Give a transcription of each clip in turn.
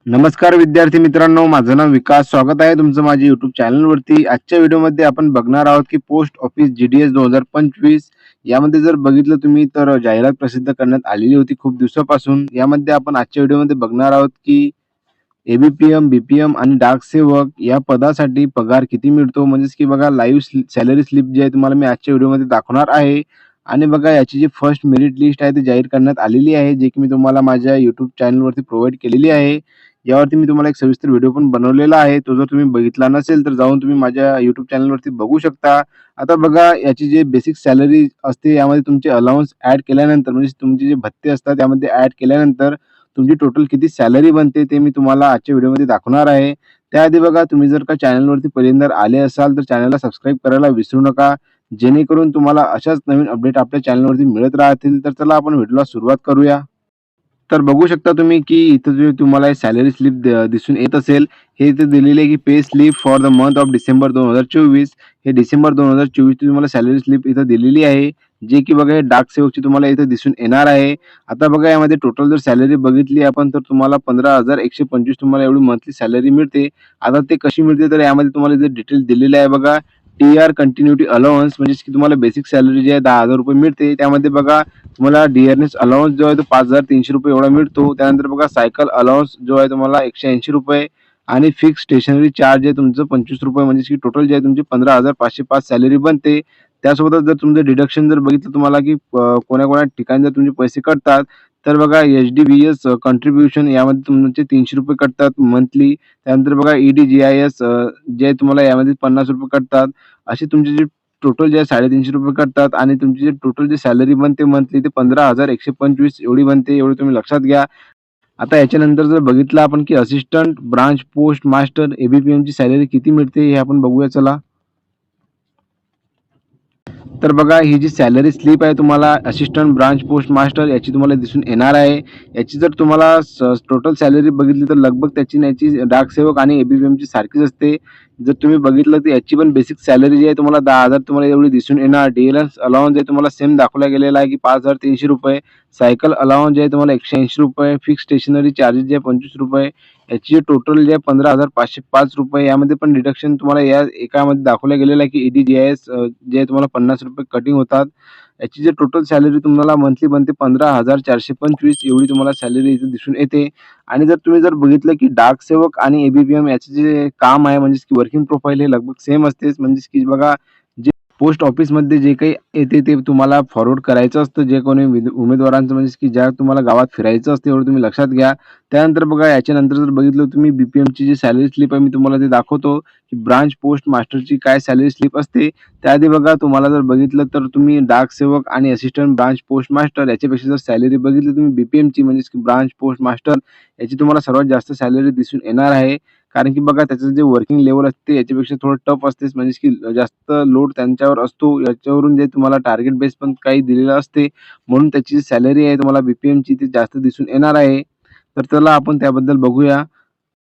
नमस्कार विद्यार्थी मित्रांनो, माझं नाव विकास. स्वागत आहे तुमचं माझ्या YouTube चॅनलवरती. आजच्या व्हिडिओमध्ये आपण बघणार आहोत की पोस्ट ऑफिस GDS 2025 यामध्ये जर बघितलं तुम्ही तर जाहिरात प्रसिद्ध करण्यात आलेली होती खूप दिवसापासून. यामध्ये आपण आजच्या व्हिडिओमध्ये बघणार आहोत की ए-बी-पी-एम, बी-पी-एम आणि डाक सेवक या पदासाठी पगार किती मिळतो? म्हणजेच की बघा लाईव्ह सॅलरी स्लिप जी आहे तुम्हाला मी आजच्या व्हिडिओमध्ये दाखवणार आहे. आणि बघा याची जी फर्स्ट मेरिट लिस्ट आहे ती जाहीर करण्यात आलेली आहे, जे की मी तुम्हाला माझ्या YouTube चॅनलवरती प्रोव्हाईड केलेली आहे. यावरती मी तुम्हाला एक सविस्तर व्हिडिओ पण बनवलेला आहे. तो जर तुम्ही बघितला नसेल तर जाऊन तुम्ही माझ्या YouTube चॅनलवरती बघू शकता. आता बघा याची जी बेसिक सॅलरी असते यामध्ये तुमचे अलाउन्स ॲड केल्यानंतर म्हणजे तुमचे जे भत्ते असतात त्यामध्ये ॲड केल्यानंतर तुमची टोटल किती सॅलरी बनते ते मी तुम्हाला आजच्या व्हिडिओमध्ये दाखवणार आहे. त्याआधी बघा तुम्ही जर का चॅनलवरती पहिल्यांदा आले असाल तर चॅनलला सबस्क्राईब करायला विसरू नका. जेणेकरून तुम्हाला अशाच नवीन अपडेट आपल्या चॅनलवरती मिळत राहतील. तर चला आपण व्हिडिओला सुरुवात करूया. तर बघू शकता तुम्ही की इथं जे तुम्हाला सॅलरी स्लिप दिसून येत असेल, हे इथे दिलेले आहे की pay slip for the month of December 2024. हे डिसेंबर 2024 ची तुम्हाला सॅलरी स्लिप इथं दिलेली आहे. जे की बघा हे डाक सेवकची तुम्हाला इथं दिसून येणार आहे. आता बघा यामध्ये टोटल जर सॅलरी बघितली आपण तर तुम्हाला 15,125 तुम्हाला एवढी मंथली सॅलरी मिळते. आता ते कशी मिळते तर यामध्ये तुम्हाला इथे डिटेल दिलेले आहे बघा. टी-आर कंटिन्युटी अलाउन्स म्हणजेच की तुम्हाला बेसिक सॅलरी जी आहे ₹10,000 मिळते. त्यामध्ये बघा तुम्हाला डिअरनेस अलाउन्स जो आहे तो ₹5,300 एवढा मिळतो. त्यानंतर बघा सायकल अलाउन्स जो आहे तुम्हाला ₹180 आणि फिक्स स्टेशनरी चार्ज आहे तुमचं ₹25 म्हणजे की टोटल जे आहे तुमची 15,505 सॅलरी बनते. त्यासोबतच जर तुमचं डिडक्शन जर बघितलं तुम्हाला की कोण्या-कोण्या ठिकाणी जर तुमचे पैसे कटतात, तर बघा एच-डी-बी-एस कंट्रिब्युशन यामध्ये तुमचे ₹300 कटतात मंथली. त्यानंतर बघा ई-डी-जी-आय-एस जे तुम्हाला यामध्ये ₹50 कटतात. अशी तुमची जी टोटल जे आहे ₹350 कटतात आणि तुमची जी टोटल जी सॅलरी बनते मंथली ते 15,125 एवढी बनते, एवढं तुम्ही लक्षात घ्या. आता याच्यानंतर जर बघितलं आपण की असिस्टंट ब्रांच पोस्ट मास्टर ए-बी-पी-एमची सॅलरी किती मिळते हे आपण बघूया चला. तर बघा ही जी सॅलरी स्लिप आहे तुम्हाला असिस्टंट ब्रांच पोस्ट मास्टर याची तुम्हाला दिसून येणार आहे. याची जर तुम्हाला टोटल सॅलरी बघितली तर लगभग त्याची आणि याची डाक सेवक आणि ए-बी-पी-एमची सारखीच असते. जर तुम्ही बघितलं तर याची पण बेसिक सॅलरी जी आहे तुम्हाला 10,000 तुम्हाला एवढी दिसून येणार. डी-एल-एस अलाउन्स आहे तुम्हाला सेम दाखवला गेलेला आहे की ₹5,300. सायकल अलाउन्स जे आहे तुम्हाला ₹180. फिक्स स्टेशनरी चार्जेस जे आहे ₹25. याची टोटल जे आहे ₹15,505 यामध्ये पण डिडक्शन तुम्हाला या एकामध्ये दाखवलं गेलेलं आहे की ई-डी-जी-आय-एस जे आहे तुम्हाला ₹50 कटिंग होतात. याची जी टोटल सॅलरी तुम्हाला मंथली बनते 15,425 एवढी तुम्हाला सॅलरी इथे दिसून येते. आणि जर तुम्ही जर बघितलं की डाक सेवक आणि ए-बी-पी-एम याचे जे काम आहे म्हणजेच की वर्किंग प्रोफाइल हे लगभग सेम असतेच. म्हणजेच की बघा जे पोस्ट ऑफिसमध्ये जे काही येते ते तुम्हाला फॉरवर्ड करायचं असतं. जे कोणी उमेदवारांचं म्हणजेच की ज्या तुम्हाला गावात फिरायचं असतं एवढं तुम्ही लक्षात घ्या. त्यानंतर बघा याच्यानंतर जर बघितलं तुम्ही बी-पी-एमची जी सॅलरी स्लिप आहे मी तुम्हाला ते दाखवतो की ब्रांच पोस्ट मास्टरची काय सॅलरी स्लिप असते. त्याआधी बघा तुम्हाला जर बघितलं तर तुम्ही डाक सेवक आणि असिस्टंट ब्रांच पोस्ट मास्टर याच्यापेक्षा जर सॅलरी बघितली तुम्ही बी-पी-एमची म्हणजेच की ब्रांच पोस्ट मास्टर याची तुम्हाला सर्वात जास्त सॅलरी दिसून येणार आहे. कारण की बघा त्याचं जे वर्किंग लेव्हल असते याच्यापेक्षा थोडं टफ असतेच म्हणजेच की जास्त लोड त्यांच्यावर असतो. याच्यावरून जे तुम्हाला टार्गेट बेस पण काही दिलेलं असते. म्हणून त्याची जी सॅलरी आहे तुम्हाला बी-पी-एमची ती जास्त दिसून येणार आहे. तर चला आपण त्याबद्दल बघूया.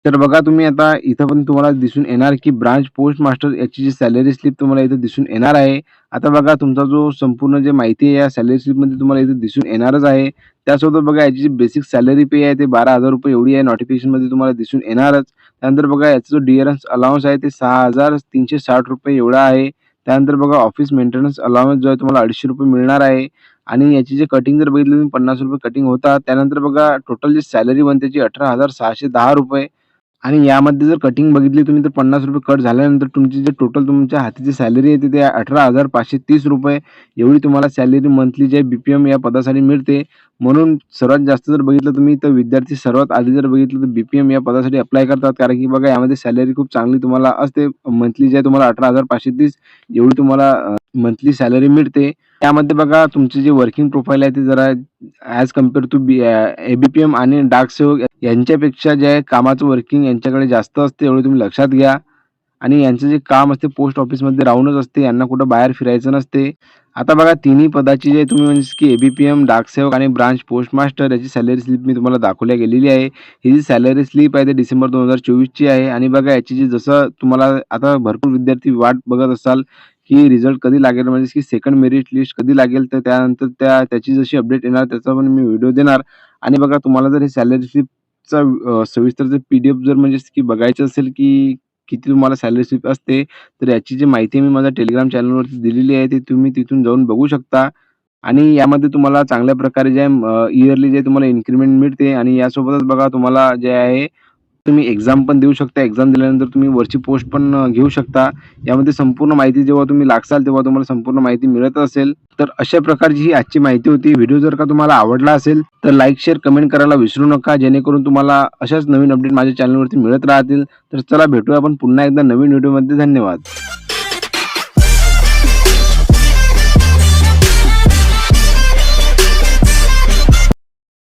तर बघा तुम्ही आता इथं पण तुम्हाला दिसून येणार की ब्रांच पोस्ट मास्टर याची जी सॅलरी स्लिप तुम्हाला इथे दिसून येणार आहे. आता बघा तुमचा जो संपूर्ण जे माहिती आहे या सॅलरी स्लिपमध्ये तुम्हाला इथे दिसून येणारच आहे. त्यासोबत बघा याची जी बेसिक सॅलरी पे आहे ते ₹12,000 एवढी आहे. नोटिफिकेशनमध्ये तुम्हाला दिसून येणारच. त्यानंतर बघा याचा जो डिअरन्स अलाउन्स आहे ते ₹6,360 एवढा आहे. त्यानंतर बघा ऑफिस मेंटेनन्स अलाउन्स जो आहे तुम्हाला ₹250 मिळणार आहे. आणि याची जे कटिंग जर बघितली तुम्ही ₹50 कटिंग होतात. त्यानंतर बघा टोटल जी सॅलरी बनते ती ₹18,610 आणि यामध्ये जर कटिंग बघितली तुम्ही तर ₹50 कट झाल्यानंतर तुमची जे टोटल तुमच्या हाती सॅलरी येते ते ₹18,530 एवढी तुम्हाला सॅलरी मंथली जे बी-पी-एम या पदासाठी मिळते. म्हणून सर्वात जास्त जर बघितलं तुम्ही तर विद्यार्थी सर्वात आधी जर बघितलं तर बी-पी-एम या पदासाठी अप्लाय करतात. कारण की बघा यामध्ये सॅलरी खूप चांगली तुम्हाला असते. मंथली जे आहे तुम्हाला 18,530 एवढी तुम्हाला मंथली सॅलरी मिळते. त्यामध्ये बघा तुमची जी वर्किंग प्रोफाइल आहे ती जरा ॲज कंपेअर टू ए-बी-पी-एम आणि डाक सेवक यांच्यापेक्षा जे आहे कामाचं वर्किंग यांच्याकडे जास्त असते एवढं तुम्ही लक्षात घ्या. आणि यांचं जे काम असते पोस्ट ऑफिसमध्ये राहूनच असते. यांना कुठं बाहेर फिरायचं नसते. आता बघा तिन्ही पदाची जे तुम्ही म्हणजे की ए-बी-पी-एम, डाक सेवक आणि ब्रांच पोस्ट मास्टर याची सॅलरी स्लिप मी तुम्हाला दाखवल्या गेलेली आहे. ही जी सॅलरी स्लिप आहे ती डिसेंबर 2024 ची आहे आणि बघा याची जी जसं तुम्हाला आता भरपूर विद्यार्थी वाट बघत असाल की रिझल्ट कधी लागेल म्हणजे की सेकंड मेरिट लिस्ट कधी लागेल तर त्यानंतर त्याची जशी अपडेट येणार त्याचा पण मी व्हिडिओ देणार. आणि बघा तुम्हाला जर ही सॅलरी स्लिप याचा सविस्तर जर PDF जर म्हणजे की बघायचं असेल की किती तुम्हाला सॅलरी स्लिप असते, तर याची जी माहिती मी माझ्या टेलिग्राम चॅनलवरती दिलेली आहे, ती तुम्ही तिथून जाऊन बघू शकता. आणि यामध्ये तुम्हाला चांगल्या प्रकारे जे इयरली जे तुम्हाला इन्क्रिमेंट मिळते आणि यासोबतच बघा तुम्हाला जे आहे तुम्ही एक्झाम पण देऊ शकता. एक्झाम दिल्यानंतर तुम्ही वरची पोस्ट पण घेऊ शकता. यामध्ये संपूर्ण माहिती जेव्हा तुम्ही लागसाल तेव्हा तुम्हाला संपूर्ण माहिती मिळत असेल. तर अशा प्रकारची ही आजची माहिती होती. व्हिडिओ जर का तुम्हाला आवडला असेल तर लाईक, शेअर, कमेंट करायला विसरू नका. जेणेकरून तुम्हाला अशाच नवीन अपडेट माझ्या चॅनलवरती मिळत राहतील. तर चला भेटूया आपण पुन्हा एकदा नवीन व्हिडिओमध्ये. धन्यवाद.